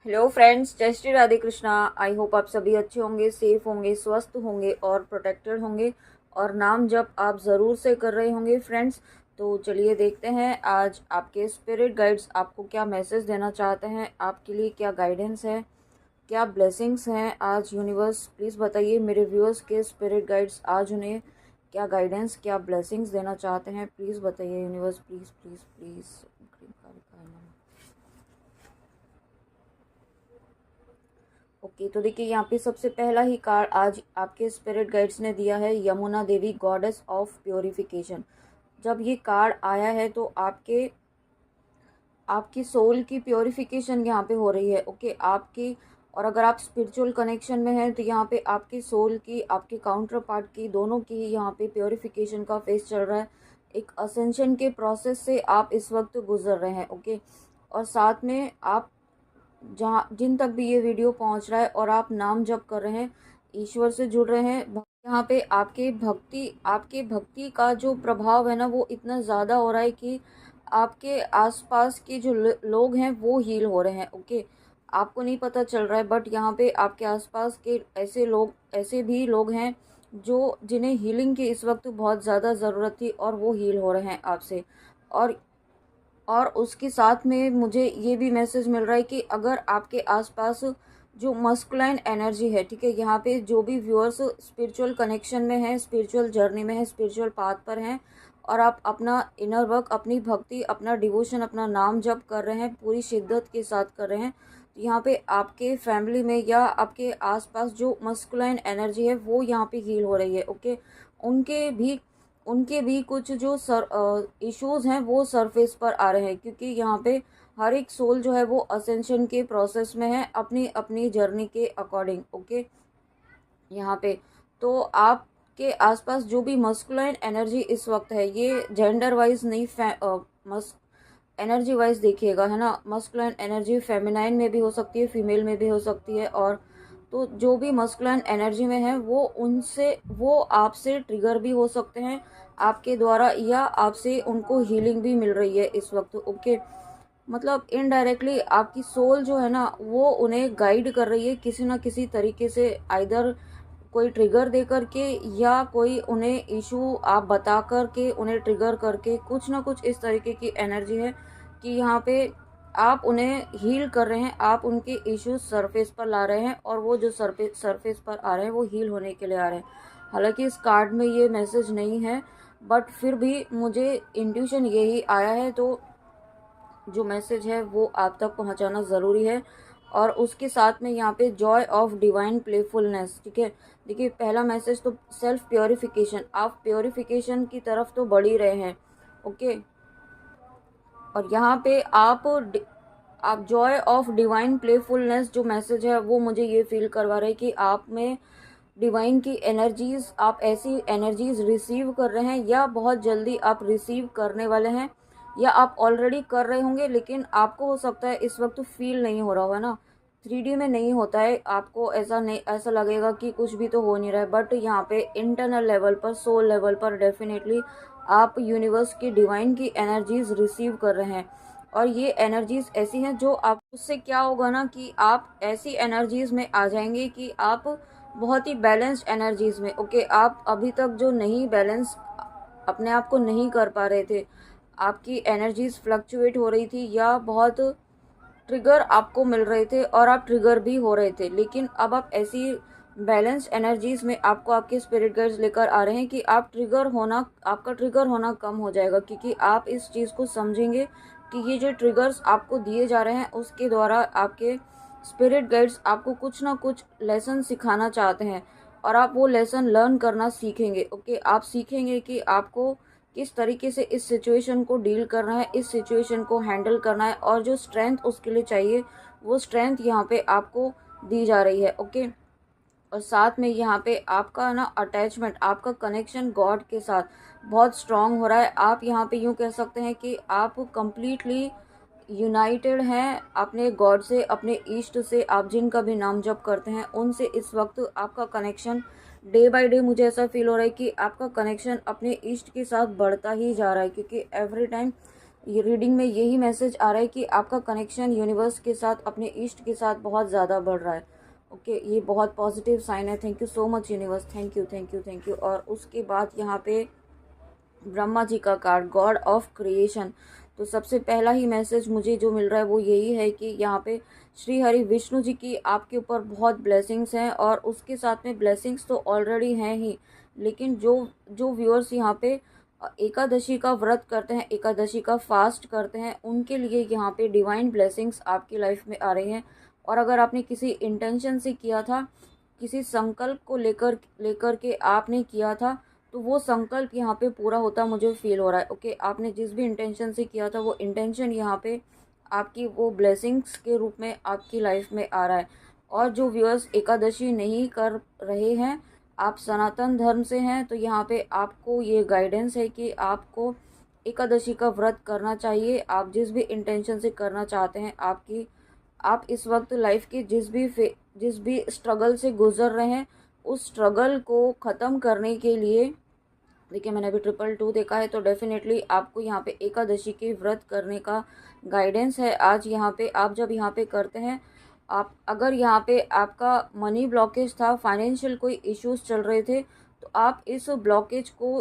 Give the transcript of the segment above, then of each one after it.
Hello friends, जय Shri Radhe Krishna. I hope आप सभी अच्छे होंगे, सेफ होंगे, स्वस्थ होंगे और प्रोटेक्टेड होंगे और नाम जप आप ज़रूर से कर रहे होंगे फ्रेंड्स। तो चलिए देखते हैं आज आपके स्पिरिट गाइड्स आपको क्या मैसेज देना चाहते हैं, आपके लिए क्या गाइडेंस है, क्या ब्लेसिंग्स हैं आज। यूनिवर्स प्लीज़ बताइए मेरे व्यूअर्स के स्पिरिट गाइड्स आज उन्हें क्या गाइडेंस, क्या ब्लेसिंग्स देना चाहते हैं। प्लीज़ बताइए universe, please please please. Okay, तो देखिए यहाँ पे सबसे पहला ही कार्ड आज आपके स्पिरिट गाइड्स ने दिया है, यमुना देवी गॉडेस ऑफ प्योरिफिकेशन। जब ये कार्ड आया है तो आपकी सोल की प्योरिफिकेशन यहाँ पे हो रही है। ओके, आपकी, और अगर आप स्पिरिचुअल कनेक्शन में हैं तो यहाँ पे आपकी सोल की, आपके काउंटर पार्ट की, दोनों की ही यहाँ पे प्योरिफिकेशन का फेस चल रहा है। एक असेंशन के प्रोसेस से आप इस वक्त गुजर रहे हैं। ओके, और साथ में आप जहाँ जिन तक भी ये वीडियो पहुँच रहा है और आप नाम जप कर रहे हैं, ईश्वर से जुड़ रहे हैं, यहाँ पे आपके भक्ति का जो प्रभाव है ना वो इतना ज़्यादा हो रहा है कि आपके आसपास के जो लोग हैं वो हील हो रहे हैं। ओके, आपको नहीं पता चल रहा है बट यहाँ पे आपके आसपास के ऐसे भी लोग हैं जो जिन्हें हीलिंग की इस वक्त बहुत ज़्यादा ज़रूरत थी और वो हील हो रहे हैं आपसे। और और उसके साथ में मुझे ये भी मैसेज मिल रहा है कि अगर आपके आसपास जो मस्कुलाइन एनर्जी है, ठीक है, यहाँ पे जो भी व्यूअर्स स्पिरिचुअल कनेक्शन में है, स्पिरिचुअल जर्नी में है, स्पिरिचुअल पाथ पर हैं और आप अपना इनर वर्क, अपनी भक्ति, अपना डिवोशन, अपना नाम जप कर रहे हैं, पूरी शिद्दत के साथ कर रहे हैं, तो यहाँ पे आपके फैमिली में या आपके आसपास जो मस्कुलाइन एनर्जी है वो यहाँ पे हील हो रही है। ओके, उनके भी उनके भी कुछ जो इश्यूज हैं वो सरफेस पर आ रहे हैं, क्योंकि यहाँ पे हर एक सोल जो है वो असेंशन के प्रोसेस में है अपनी अपनी जर्नी के अकॉर्डिंग। ओके, यहाँ पे तो आपके आसपास जो भी मस्कुलाइन एनर्जी इस वक्त है, ये जेंडर वाइज नहीं, मस एनर्जी वाइज देखिएगा, है ना। मस्कुलाइन एनर्जी फेमिनाइन में भी हो सकती है, फीमेल में भी हो सकती है। और तो जो भी मस्कुलाइन एनर्जी में है वो आपसे ट्रिगर भी हो सकते हैं आपके द्वारा, या आपसे उनको हीलिंग भी मिल रही है इस वक्त। ओके, मतलब इनडायरेक्टली आपकी सोल जो है ना वो उन्हें गाइड कर रही है किसी ना किसी तरीके से, आइदर कोई ट्रिगर दे करके या कोई उन्हें इशू आप बता करके, उन्हें ट्रिगर करके, कुछ ना कुछ इस तरीके की एनर्जी है कि यहाँ पे आप उन्हें हील कर रहे हैं, आप उनके इश्यूज सरफेस पर ला रहे हैं और वो जो सरफेस पर आ रहे हैं वो हील होने के लिए आ रहे हैं। हालांकि इस कार्ड में ये मैसेज नहीं है बट फिर भी मुझे इंट्यूशन यही आया है, तो जो मैसेज है वो आप तक पहुंचाना ज़रूरी है। और उसके साथ में यहाँ पे जॉय ऑफ डिवाइन प्लेफुलनेस, ठीक है। देखिए पहला मैसेज तो सेल्फ प्योरिफिकेशन, आप प्योरिफिकेशन की तरफ तो बढ़ ही रहे हैं। ओके, और यहाँ पे आप जॉय ऑफ डिवाइन प्लेफुलनेस जो मैसेज है वो मुझे ये फील करवा रहे हैं कि आप में डिवाइन की एनर्जीज, आप ऐसी एनर्जीज रिसीव कर रहे हैं या बहुत जल्दी आप रिसीव करने वाले हैं, या आप ऑलरेडी कर रहे होंगे लेकिन आपको हो सकता है इस वक्त फील नहीं हो रहा होगा ना। 3D में नहीं होता है, आपको ऐसा नहीं, ऐसा लगेगा कि कुछ भी तो हो नहीं रहा है, बट यहाँ पे इंटरनल लेवल पर, सोल लेवल पर डेफिनेटली आप यूनिवर्स की डिवाइन की एनर्जीज रिसीव कर रहे हैं। और ये एनर्जीज ऐसी हैं जो आप, उससे क्या होगा ना कि आप ऐसी एनर्जीज में आ जाएंगे कि आप बहुत ही बैलेंस्ड एनर्जीज में। ओके, आप अभी तक जो नहीं बैलेंस अपने आप को नहीं कर पा रहे थे, आपकी एनर्जीज फ्लक्चुएट हो रही थी या बहुत ट्रिगर आपको मिल रहे थे और आप ट्रिगर भी हो रहे थे, लेकिन अब आप ऐसी बैलेंस्ड एनर्जीज में, आपको आपके स्पिरिट गाइड्स लेकर आ रहे हैं कि आपका ट्रिगर होना कम हो जाएगा, क्योंकि आप इस चीज़ को समझेंगे कि ये जो ट्रिगर्स आपको दिए जा रहे हैं उसके द्वारा आपके स्पिरिट गाइड्स आपको कुछ ना कुछ लेसन सिखाना चाहते हैं और आप वो लेसन लर्न करना सीखेंगे। ओके, आप सीखेंगे कि आपको किस तरीके से इस सिचुएशन को डील करना है, इस सिचुएशन को हैंडल करना है, और जो स्ट्रेंथ उसके लिए चाहिए वो स्ट्रेंथ यहाँ पे आपको दी जा रही है। ओके, और साथ में यहाँ पे आपका ना अटैचमेंट, आपका कनेक्शन गॉड के साथ बहुत स्ट्रांग हो रहा है। आप यहाँ पे यूँ कह सकते हैं कि आप कंप्लीटली यूनाइटेड हैं अपने गॉड से, अपने ईस्ट से। आप जिनका भी नाम जप करते हैं उनसे इस वक्त आपका कनेक्शन डे बाय डे, मुझे ऐसा फील हो रहा है कि आपका कनेक्शन अपने ईस्ट के साथ बढ़ता ही जा रहा है, क्योंकि एवरी टाइम ये रीडिंग में यही मैसेज आ रहा है कि आपका कनेक्शन यूनिवर्स के साथ, अपने इष्ट के साथ बहुत ज़्यादा बढ़ रहा है। ओके, ये बहुत पॉजिटिव साइन है। Thank you so much universe, thank you thank you thank you. और उसके बाद यहाँ पे ब्रह्मा जी का कार्ड, गॉड ऑफ क्रिएशन। तो सबसे पहला ही मैसेज मुझे जो मिल रहा है वो यही है कि यहाँ पे श्री हरि विष्णु जी की आपके ऊपर बहुत ब्लेसिंग्स हैं, और उसके साथ में ब्लेसिंग्स तो ऑलरेडी हैं ही, लेकिन जो जो व्यूअर्स यहाँ पे एकादशी का व्रत करते हैं, एकादशी का फास्ट करते हैं, उनके लिए यहाँ पे डिवाइन ब्लेसिंग्स आपकी लाइफ में आ रही हैं। और अगर आपने किसी इंटेंशन से किया था, किसी संकल्प को लेकर लेकर के आपने किया था, तो वो संकल्प यहाँ पे पूरा होता मुझे फील हो रहा है। ओके, आपने जिस भी इंटेंशन से किया था वो इंटेंशन यहाँ पे आपकी वो ब्लेसिंग्स के रूप में आपकी लाइफ में आ रहा है। और जो व्यूअर्स एकादशी नहीं कर रहे हैं, आप सनातन धर्म से हैं, तो यहाँ पे आपको ये गाइडेंस है कि आपको एकादशी का व्रत करना चाहिए। आप जिस भी इंटेंशन से करना चाहते हैं, आप इस वक्त लाइफ के जिस भी स्ट्रगल से गुजर रहे हैं, उस स्ट्रगल को ख़त्म करने के लिए, देखिए मैंने अभी 222 देखा है, तो डेफिनेटली आपको यहाँ पे एकादशी के व्रत करने का गाइडेंस है। आज यहाँ पे आप जब यहाँ पे करते हैं, आप अगर यहाँ पे आपका मनी ब्लॉकेज था, फाइनेंशियल कोई इश्यूज चल रहे थे, तो आप इस ब्लॉकेज को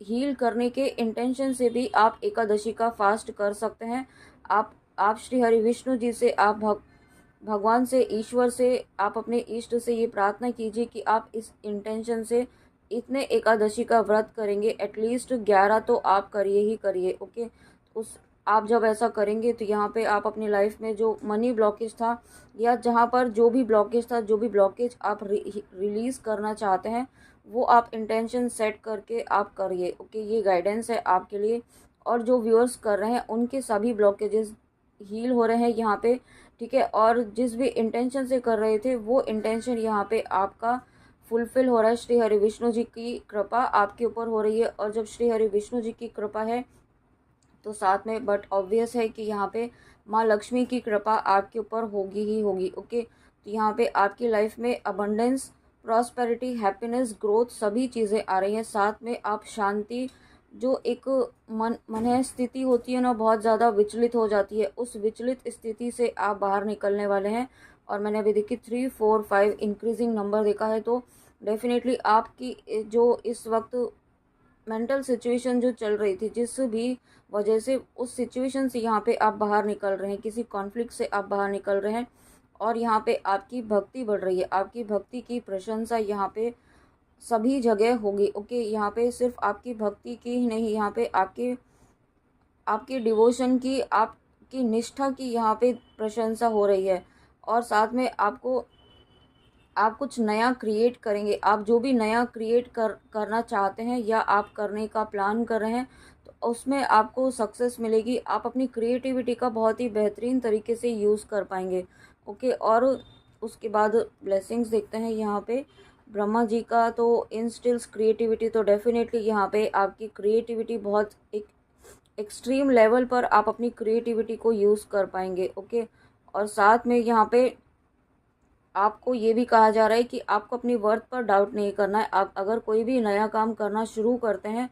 हील करने के इंटेंशन से भी आप एकादशी का फास्ट कर सकते हैं। आप श्री हरि विष्णु जी से, आप भगवान से, ईश्वर से, आप अपने इष्ट से ये प्रार्थना कीजिए कि आप इस इंटेंशन से इतने एकादशी का व्रत करेंगे, एटलीस्ट 11 तो आप करिए ही करिए। ओके, उस आप जब ऐसा करेंगे तो यहाँ पे आप अपनी लाइफ में जो मनी ब्लॉकेज था, या जहाँ पर जो भी ब्लॉकेज था, जो भी ब्लॉकेज आप रिलीज़ करना चाहते हैं, वो आप इंटेंशन सेट करके आप करिए। ओके, ये गाइडेंस है आपके लिए। और जो व्यूअर्स कर रहे हैं उनके सभी ब्लॉकेजेस हील हो रहे हैं यहाँ पे, ठीक है। और जिस भी इंटेंशन से कर रहे थे, वो इंटेंशन यहाँ पे आपका फुलफिल हो रहा है। श्री हरि विष्णु जी की कृपा आपके ऊपर हो रही है। और जब श्री हरि विष्णु जी की कृपा है, तो साथ में बट ऑब्वियस है कि यहाँ पे माँ लक्ष्मी की कृपा आपके ऊपर होगी ही होगी। ओके, तो यहाँ पे आपकी लाइफ में अबंडेंस, प्रॉस्पेरिटी, हैप्पीनेस, ग्रोथ, सभी चीज़ें आ रही हैं। साथ में आप शांति, जो एक मन स्थिति होती है ना, बहुत ज़्यादा विचलित हो जाती है, उस विचलित स्थिति से आप बाहर निकलने वाले हैं। और मैंने अभी देखी 3, 4, 5 इंक्रीजिंग नंबर देखा है, तो डेफिनेटली आपकी जो इस वक्त मेंटल सिचुएशन जो चल रही थी, जिस भी वजह से, उस सिचुएशन से यहाँ पे आप बाहर निकल रहे हैं, किसी कॉन्फ्लिक्ट से आप बाहर निकल रहे हैं, और यहाँ पे आपकी भक्ति बढ़ रही है। आपकी भक्ति की प्रशंसा यहाँ पे सभी जगह होगी। ओके, यहाँ पे सिर्फ आपकी भक्ति की ही नहीं, यहाँ पे आपकी डिवोशन की, आपकी निष्ठा की यहाँ पे प्रशंसा हो रही है। और साथ में आप कुछ नया क्रिएट करेंगे। आप जो भी नया क्रिएट करना चाहते हैं, या आप करने का प्लान कर रहे हैं, तो उसमें आपको सक्सेस मिलेगी। आप अपनी क्रिएटिविटी का बहुत ही बेहतरीन तरीके से यूज़ कर पाएंगे। ओके, और उसके बाद ब्लेसिंग्स देखते हैं यहाँ पे ब्रह्मा जी का। तो इंस्टिल्स क्रिएटिविटी, तो डेफिनेटली यहाँ पे आपकी क्रिएटिविटी बहुत एक एक्सट्रीम लेवल पर आप अपनी क्रिएटिविटी को यूज़ कर पाएंगे। ओके, और साथ में यहाँ पे आपको ये भी कहा जा रहा है कि आपको अपनी वर्थ पर डाउट नहीं करना है। आप अगर कोई भी नया काम करना शुरू करते हैं,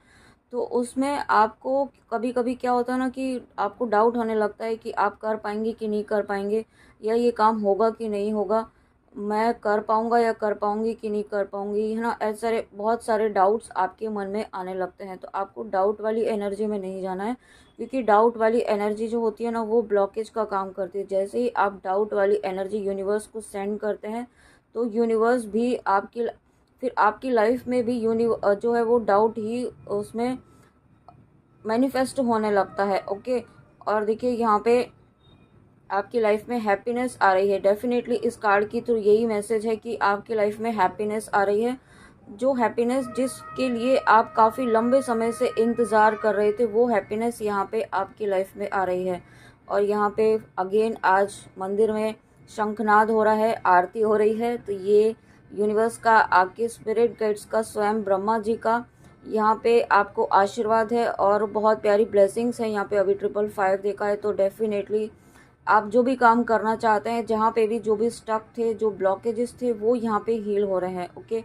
तो उसमें आपको कभी कभी क्या होता है ना, कि आपको डाउट होने लगता है कि आप कर पाएंगे कि नहीं कर पाएंगे, या ये काम होगा कि नहीं होगा, मैं कर पाऊँगा या कर पाऊँगी कि नहीं कर पाऊँगी, है ना। ऐसे सारे बहुत सारे डाउट्स आपके मन में आने लगते हैं। तो आपको डाउट वाली एनर्जी में नहीं जाना है, क्योंकि डाउट वाली एनर्जी जो होती है ना, वो ब्लॉकेज का काम करती है। जैसे ही आप डाउट वाली एनर्जी यूनिवर्स को सेंड करते हैं, तो यूनिवर्स भी फिर आपकी लाइफ में भी जो है वो डाउट ही उसमें मैनिफेस्ट होने लगता है। ओके, और देखिए यहाँ पे आपकी लाइफ में हैप्पीनेस आ रही है। डेफिनेटली इस कार्ड की तो यही मैसेज है कि आपकी लाइफ में हैप्पीनेस आ रही है। जो हैप्पीनेस जिसके लिए आप काफ़ी लंबे समय से इंतज़ार कर रहे थे, वो हैप्पीनेस यहाँ पे आपकी लाइफ में आ रही है। और यहाँ पे अगेन आज मंदिर में शंखनाद हो रहा है, आरती हो रही है। तो ये यूनिवर्स का, आपके स्पिरिट गाइड्स का, स्वयं ब्रह्मा जी का यहाँ पे आपको आशीर्वाद है, और बहुत प्यारी ब्लेसिंग्स हैं यहाँ पे। अभी 555 देखा है, तो डेफिनेटली आप जो भी काम करना चाहते हैं, जहाँ पे भी जो भी स्टक थे, जो ब्लॉकेजेस थे, वो यहाँ पे हील हो रहे हैं। ओके,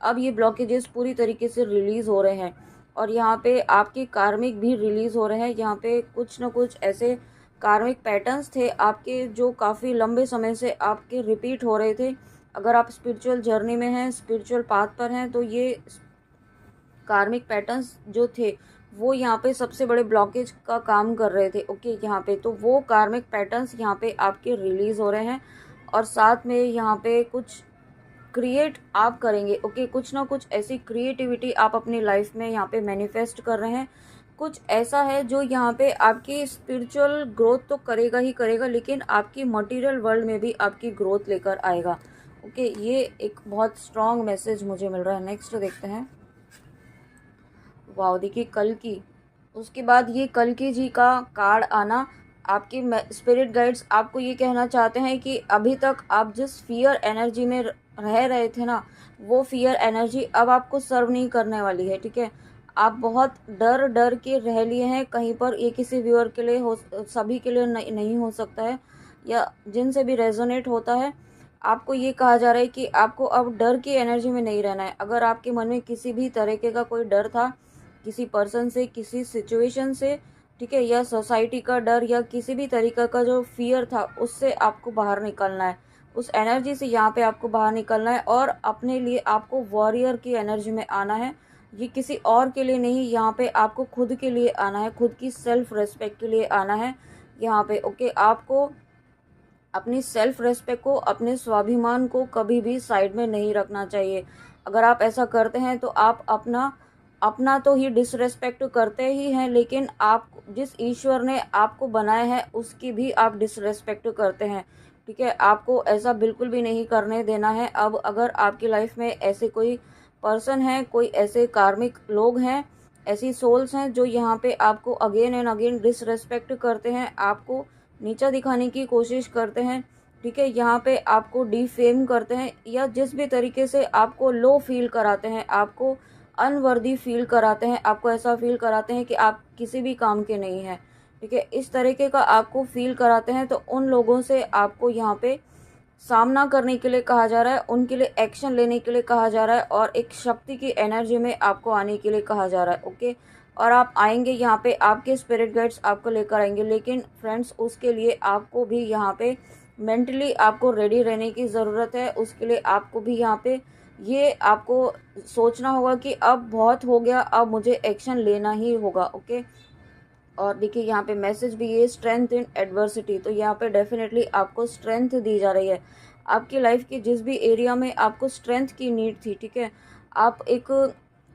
अब ये ब्लॉकेजेस पूरी तरीके से रिलीज़ हो रहे हैं। और यहाँ पे आपके कार्मिक भी रिलीज़ हो रहे हैं। यहाँ पे कुछ ना कुछ ऐसे कार्मिक पैटर्न्स थे आपके जो काफ़ी लंबे समय से आपके रिपीट हो रहे थे। अगर आप स्पिरिचुअल जर्नी में हैं, स्पिरिचुअल पाथ पर हैं, तो ये कार्मिक पैटर्न्स जो थे वो यहाँ पे सबसे बड़े ब्लॉकेज का काम कर रहे थे। ओके, यहाँ पे तो वो कार्मिक पैटर्न्स यहाँ पे आपके रिलीज़ हो रहे हैं और साथ में यहाँ पे कुछ क्रिएट आप करेंगे। ओके, कुछ ना कुछ ऐसी क्रिएटिविटी आप अपनी लाइफ में यहाँ पे मैनिफेस्ट कर रहे हैं। कुछ ऐसा है जो यहाँ पे आपकी स्पिरिचुअल ग्रोथ तो करेगा ही करेगा, लेकिन आपकी मटेरियल वर्ल्ड में भी आपकी ग्रोथ लेकर आएगा। ओके, ये एक बहुत स्ट्रॉन्ग मैसेज मुझे मिल रहा है। नेक्स्ट देखते हैं। वाओ, देखिए कल की, उसके बाद ये कल की जी का कार्ड आना, आपके स्पिरिट गाइड्स आपको ये कहना चाहते हैं कि अभी तक आप जिस फियर एनर्जी में रह रहे थे ना, वो फियर एनर्जी अब आपको सर्व नहीं करने वाली है। ठीक है, आप बहुत डर डर के रह लिए हैं कहीं पर। ये किसी व्यूअर के लिए हो, सभी के लिए नहीं हो सकता है, या जिनसे भी रेजोनेट होता है। आपको ये कहा जा रहा है कि आपको अब डर की एनर्जी में नहीं रहना है। अगर आपके मन में किसी भी तरीके का कोई डर था, किसी पर्सन से, किसी सिचुएशन से, ठीक है, या सोसाइटी का डर, या किसी भी तरीका का जो फियर था, उससे आपको बाहर निकलना है। उस एनर्जी से यहाँ पे आपको बाहर निकलना है और अपने लिए आपको वॉरियर की एनर्जी में आना है। ये किसी और के लिए नहीं, यहाँ पे आपको खुद के लिए आना है, खुद की सेल्फ रेस्पेक्ट के लिए आना है यहाँ पे। ओके, आपको अपनी सेल्फ रेस्पेक्ट को, अपने स्वाभिमान को कभी भी साइड में नहीं रखना चाहिए। अगर आप ऐसा करते हैं तो आप अपना तो ही डिसरेस्पेक्ट करते ही हैं, लेकिन आप जिस ईश्वर ने आपको बनाया है उसकी भी आप डिसरेस्पेक्ट करते हैं। ठीक है, आपको ऐसा बिल्कुल भी नहीं करने देना है। अब अगर आपकी लाइफ में ऐसे कोई पर्सन है, कोई ऐसे कार्मिक लोग हैं, ऐसी सोल्स हैं जो यहाँ पे आपको अगेन एंड अगेन डिसरेस्पेक्ट करते हैं, आपको नीचा दिखाने की कोशिश करते हैं, ठीक है, यहाँ पे आपको डिफेम करते हैं, या जिस भी तरीके से आपको लो फील कराते हैं, आपको अनवर्दी फील कराते हैं, आपको ऐसा फील कराते हैं कि आप किसी भी काम के नहीं हैं। ठीक है, इस तरीके का आपको फील कराते हैं, तो उन लोगों से आपको यहाँ पे सामना करने के लिए कहा जा रहा है, उनके लिए एक्शन लेने के लिए कहा जा रहा है, और एक शक्ति की एनर्जी में आपको आने के लिए कहा जा रहा है। ओके, और आप आएंगे यहाँ पे, आपके स्पिरिट गाइड्स आपको लेकर आएंगे, लेकिन फ्रेंड्स उसके लिए आपको भी यहाँ पे मेंटली आपको रेडी रहने की ज़रूरत है। उसके लिए आपको भी यहाँ पे ये आपको सोचना होगा कि अब बहुत हो गया, अब मुझे एक्शन लेना ही होगा। ओके, और देखिए यहाँ पे मैसेज भी ये, स्ट्रेंथ इन एडवर्सिटी, तो यहाँ पे डेफिनेटली आपको स्ट्रेंथ दी जा रही है। आपकी लाइफ की जिस भी एरिया में आपको स्ट्रेंथ की नीड थी, ठीक है, आप एक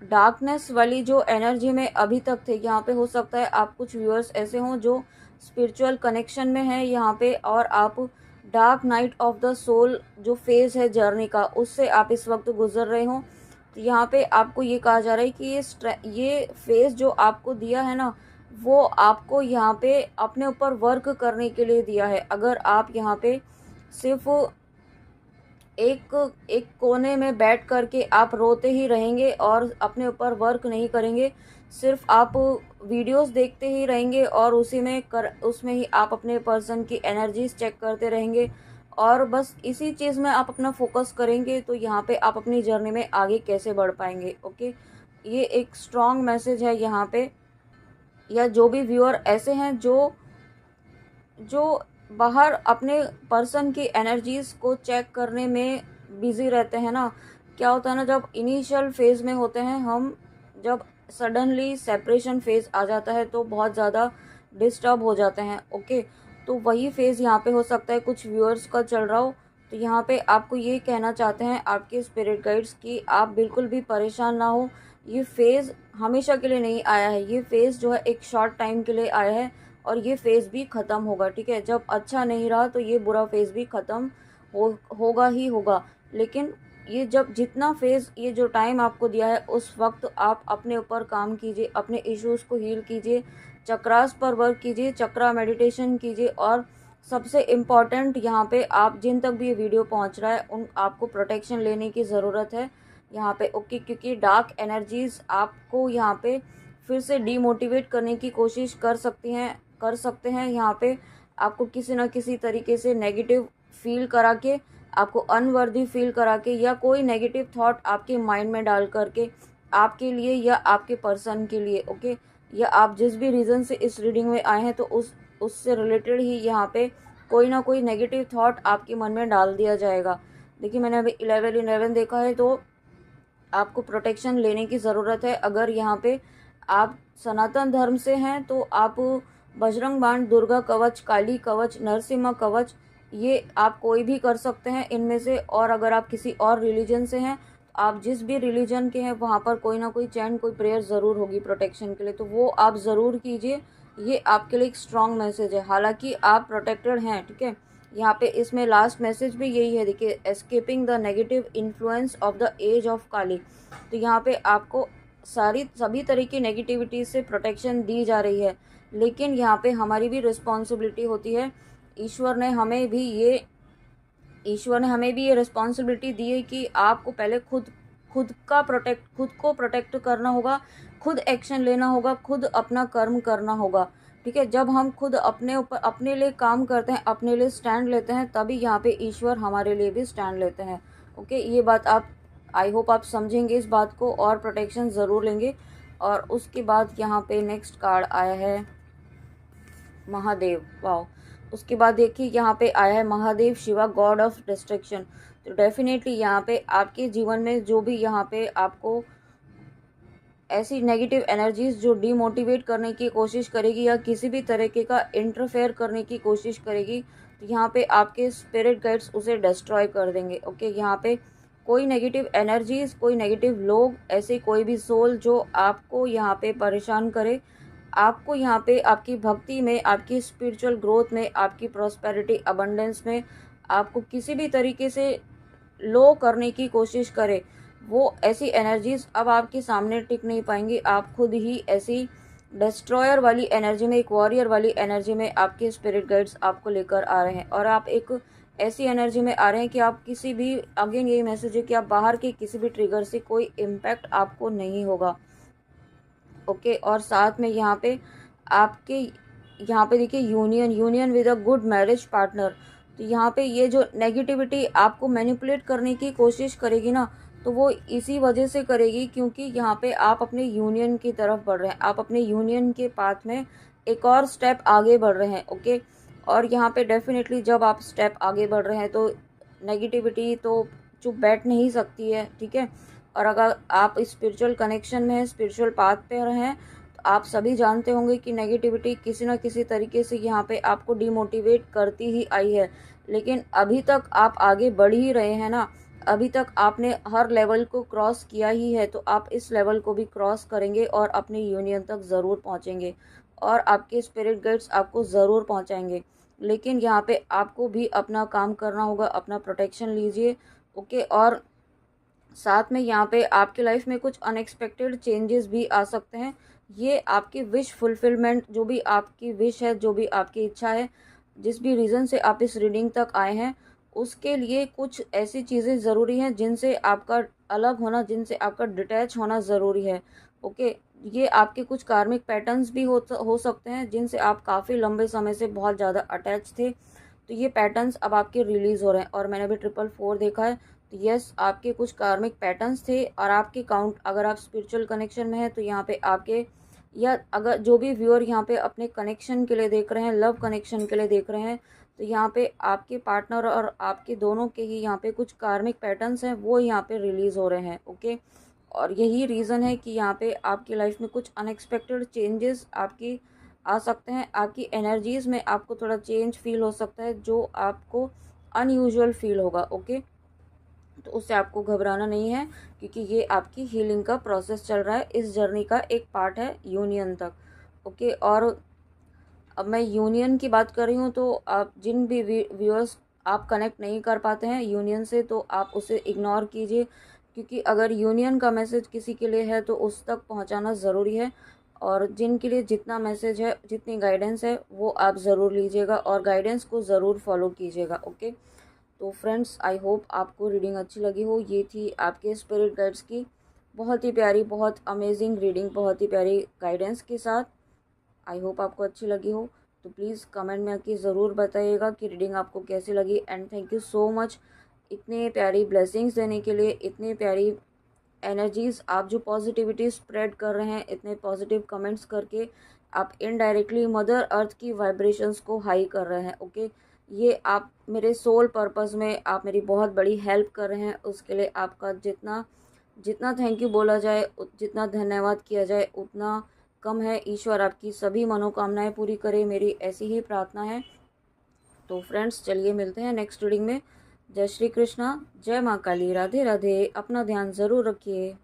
डार्कनेस वाली जो एनर्जी में अभी तक थे, यहाँ पे हो सकता है आप कुछ व्यूअर्स ऐसे हों जो स्पिरिचुअल कनेक्शन में हैं यहाँ पे, और आप dark night of the soul जो फेज़ है जर्नी का, उससे आप इस वक्त गुजर रहे हो। तो यहाँ पे आपको ये कहा जा रहा है कि ये फेज़ जो आपको दिया है ना, वो आपको यहाँ पे अपने ऊपर वर्क करने के लिए दिया है। अगर आप यहाँ पे सिर्फ एक एक कोने में बैठ करके आप रोते ही रहेंगे और अपने ऊपर वर्क नहीं करेंगे, सिर्फ आप वीडियोस देखते ही रहेंगे और उसमें ही आप अपने पर्सन की एनर्जीज चेक करते रहेंगे, और बस इसी चीज़ में आप अपना फोकस करेंगे, तो यहाँ पे आप अपनी जर्नी में आगे कैसे बढ़ पाएंगे। ओके, ये एक स्ट्रॉन्ग मैसेज है यहाँ पे। या जो भी व्यूअर ऐसे हैं जो जो बाहर अपने पर्सन की एनर्जीज को चेक करने में बिजी रहते हैं ना, क्या होता है ना, जब इनिशियल फेज़ में होते हैं हम, जब सडनली सेपरेशन फेज़ आ जाता है तो बहुत ज़्यादा डिस्टर्ब हो जाते हैं। ओके, तो वही फेज़ यहाँ पे हो सकता है कुछ व्यूअर्स का चल रहा हो। तो यहाँ पे आपको ये कहना चाहते हैं आपके स्पिरिट गाइड्स कि आप बिल्कुल भी परेशान ना हो। ये फेज़ हमेशा के लिए नहीं आया है, ये फेज़ जो है एक शॉर्ट टाइम के लिए आया है, और ये फेज़ भी ख़त्म होगा। ठीक है, जब अच्छा नहीं रहा तो ये बुरा फेज़ भी ख़त्म होगा ही होगा। लेकिन ये जब जितना फेज़, ये जो टाइम आपको दिया है, उस वक्त आप अपने ऊपर काम कीजिए, अपने इश्यूज़ को हील कीजिए, चक्रास पर वर्क कीजिए, चक्रा मेडिटेशन कीजिए, और सबसे इम्पॉर्टेंट यहाँ पे आप जिन तक भी ये वीडियो पहुँच रहा है उन आपको प्रोटेक्शन लेने की ज़रूरत है यहाँ पे। ओके, क्योंकि डार्क एनर्जीज़ आपको यहाँ पे फिर से डीमोटिवेट करने की कोशिश कर सकते हैं यहाँ पे, आपको किसी न किसी तरीके से नेगेटिव फील करा के, आपको अनवर्दी फील करा के, या कोई नेगेटिव थॉट आपके माइंड में डाल करके आपके लिए या आपके पर्सन के लिए, ओके। या आप जिस भी रीज़न से इस रीडिंग में आए हैं तो उससे रिलेटेड ही यहाँ पे कोई ना कोई नेगेटिव थॉट आपके मन में डाल दिया जाएगा। देखिए, मैंने अभी 11-11 देखा है, तो आपको प्रोटेक्शन लेने की ज़रूरत है। अगर यहाँ पे आप सनातन धर्म से हैं तो आप बजरंग बाण, दुर्गा कवच, काली कवच, नरसिम्हा कवच, ये आप कोई भी कर सकते हैं इनमें से। और अगर आप किसी और रिलीजन से हैं, तो आप जिस भी रिलीजन के हैं वहाँ पर कोई ना कोई चैंट, कोई प्रेयर ज़रूर होगी प्रोटेक्शन के लिए, तो वो आप ज़रूर कीजिए। ये आपके लिए एक स्ट्रॉन्ग मैसेज है, हालांकि आप प्रोटेक्टेड हैं, ठीक है। यहाँ पे इसमें लास्ट मैसेज भी यही है, देखिए, escaping the negative influence of the age of Kali. तो यहाँ पे आपको सभी तरह की नेगेटिविटी से प्रोटेक्शन दी जा रही है, लेकिन यहाँ पे हमारी भी रिस्पॉन्सिबिलिटी होती है। ईश्वर ने हमें भी ये रिस्पॉन्सिबिलिटी दी है कि आपको पहले खुद को प्रोटेक्ट करना होगा, खुद एक्शन लेना होगा, खुद अपना कर्म करना होगा, ठीक है। जब हम खुद अपने ऊपर अपने लिए काम करते हैं, अपने लिए स्टैंड लेते हैं, तभी यहाँ पे ईश्वर हमारे लिए भी स्टैंड लेते हैं, ओके। ये बात आप, आई होप आप समझेंगे इस बात को और प्रोटेक्शन ज़रूर लेंगे। और उसके बाद यहाँ पे नेक्स्ट कार्ड आया है महादेव, वाओ। उसके बाद देखिए यहाँ पे आया है Mahadev Shiva, God of destruction. तो डेफिनेटली यहाँ पे आपके जीवन में जो भी यहाँ पे आपको ऐसी नेगेटिव एनर्जीज जो डीमोटिवेट करने की कोशिश करेगी या किसी भी तरीके का इंटरफेयर करने की कोशिश करेगी, तो यहाँ पे आपके स्पिरिट गाइड्स उसे डिस्ट्रॉय कर देंगे, ओके। यहाँ पे कोई नेगेटिव एनर्जीज, कोई नेगेटिव लोग, ऐसे कोई भी सोल जो आपको यहाँ पे परेशान करे, आपको यहाँ पे आपकी भक्ति में, आपकी स्पिरिचुअल ग्रोथ में, आपकी प्रॉस्पेरिटी, अबंडेंस में आपको किसी भी तरीके से लो करने की कोशिश करे, वो ऐसी एनर्जीज अब आपके सामने टिक नहीं पाएंगी। आप खुद ही ऐसी डिस्ट्रॉयर वाली एनर्जी में, एक वॉरियर वाली एनर्जी में आपके स्पिरिट गाइड्स आपको लेकर आ रहे हैं, और आप एक ऐसी एनर्जी में आ रहे हैं कि आप किसी भी, अगेन यही मैसेज है कि आप बाहर के किसी भी ट्रिगर से कोई इम्पैक्ट आपको नहीं होगा, ओके। और साथ में यहाँ पे आपके, यहाँ पे देखिए union with a good marriage partner. तो यहाँ पे ये जो नेगेटिविटी आपको मैनिपुलेट करने की कोशिश करेगी ना, तो वो इसी वजह से करेगी क्योंकि यहाँ पे आप अपने यूनियन की तरफ बढ़ रहे हैं, आप अपने यूनियन के पाथ में एक और स्टेप आगे बढ़ रहे हैं, ओके। और यहाँ पे डेफिनेटली जब आप स्टेप आगे बढ़ रहे हैं तो नेगेटिविटी तो चुप बैठ नहीं सकती है, ठीक है। और अगर आप स्पिरिचुअल कनेक्शन में हैं, स्पिरिचुअल पाथ पे हैं, तो आप सभी जानते होंगे कि नेगेटिविटी किसी न किसी तरीके से यहाँ पे आपको डिमोटिवेट करती ही आई है। लेकिन अभी तक आप आगे बढ़ ही रहे हैं ना, अभी तक आपने हर लेवल को क्रॉस किया ही है, तो आप इस लेवल को भी क्रॉस करेंगे और अपने यूनियन तक ज़रूर पहुँचेंगे, और आपके स्पिरिट गाइड्स आपको ज़रूर पहुँचाएंगे। लेकिन यहाँ पे आपको भी अपना काम करना होगा, अपना प्रोटेक्शन लीजिए, ओके। और साथ में यहाँ पे आपकी लाइफ में कुछ अनएक्सपेक्टेड चेंजेस भी आ सकते हैं। ये आपकी विश फुलफिलमेंट, जो भी आपकी विश है, जो भी आपकी इच्छा है, जिस भी रीज़न से आप इस रीडिंग तक आए हैं, उसके लिए कुछ ऐसी चीज़ें ज़रूरी हैं जिनसे आपका अलग होना, जिनसे आपका डिटैच होना ज़रूरी है, ओके। ये आपके कुछ कार्मिक पैटर्न्स भी हो सकते हैं जिनसे आप काफ़ी लंबे समय से बहुत ज़्यादा अटैच थे, तो ये पैटर्न्स अब आपके रिलीज़ हो रहे हैं। और मैंने भी 444 देखा है, तो यस, आपके कुछ कार्मिक पैटर्न्स थे, और आपके काउंट, अगर आप स्पिरिचुअल कनेक्शन में हैं तो यहाँ पे आपके, या अगर जो भी व्यूअर यहाँ पे अपने कनेक्शन के लिए देख रहे हैं, लव कनेक्शन के लिए देख रहे हैं, तो यहाँ पे आपके पार्टनर और आपके दोनों के ही यहाँ पे कुछ कार्मिक पैटर्न्स हैं, वो यहाँ पे रिलीज़ हो रहे हैं, ओके। और यही रीज़न है कि यहाँ पे आपकी लाइफ में कुछ अनएक्सपेक्टेड चेंजेस आपकी आ सकते हैं। आपकी एनर्जीज़ में आपको थोड़ा चेंज फील हो सकता है, जो आपको अनयूजुअल फील होगा, ओके। तो उससे आपको घबराना नहीं है, क्योंकि ये आपकी हीलिंग का प्रोसेस चल रहा है, इस जर्नी का एक पार्ट है यूनियन तक, ओके। और अब मैं यूनियन की बात कर रही हूँ, तो आप जिन भी व्यूअर्स आप कनेक्ट नहीं कर पाते हैं यूनियन से, तो आप उसे इग्नोर कीजिए, क्योंकि अगर यूनियन का मैसेज किसी के लिए है तो उस तक पहुँचाना ज़रूरी है। और जिनके लिए जितना मैसेज है, जितनी गाइडेंस है, वो आप ज़रूर लीजिएगा और गाइडेंस को ज़रूर फॉलो कीजिएगा, ओके। तो फ्रेंड्स, आई होप आपको रीडिंग अच्छी लगी हो। ये थी आपके स्पिरिट गाइड्स की बहुत ही प्यारी, बहुत अमेजिंग रीडिंग, बहुत ही प्यारी गाइडेंस के साथ। आई होप आपको अच्छी लगी हो। तो प्लीज़ कमेंट में आके ज़रूर बताइएगा कि रीडिंग आपको कैसी लगी। And thank you so much इतने प्यारी ब्लेसिंग्स देने के लिए, इतनी प्यारी एनर्जीज़, आप जो पॉजिटिविटी स्प्रेड कर रहे हैं इतने पॉजिटिव कमेंट्स करके, आप इनडायरेक्टली मदर अर्थ की वाइब्रेशंस को हाई कर रहे हैं। ओके, ये आप मेरे सोल पर्पस में आप मेरी बहुत बड़ी हेल्प कर रहे हैं। उसके लिए आपका जितना जितना थैंक यू बोला जाए, जितना धन्यवाद किया जाए उतना कम है। ईश्वर आपकी सभी मनोकामनाएं पूरी करे, मेरी ऐसी ही प्रार्थना है। तो फ्रेंड्स, चलिए मिलते हैं नेक्स्ट रीडिंग में। जय श्री कृष्णा, जय माँ काली, राधे राधे। अपना ध्यान ज़रूर रखिए।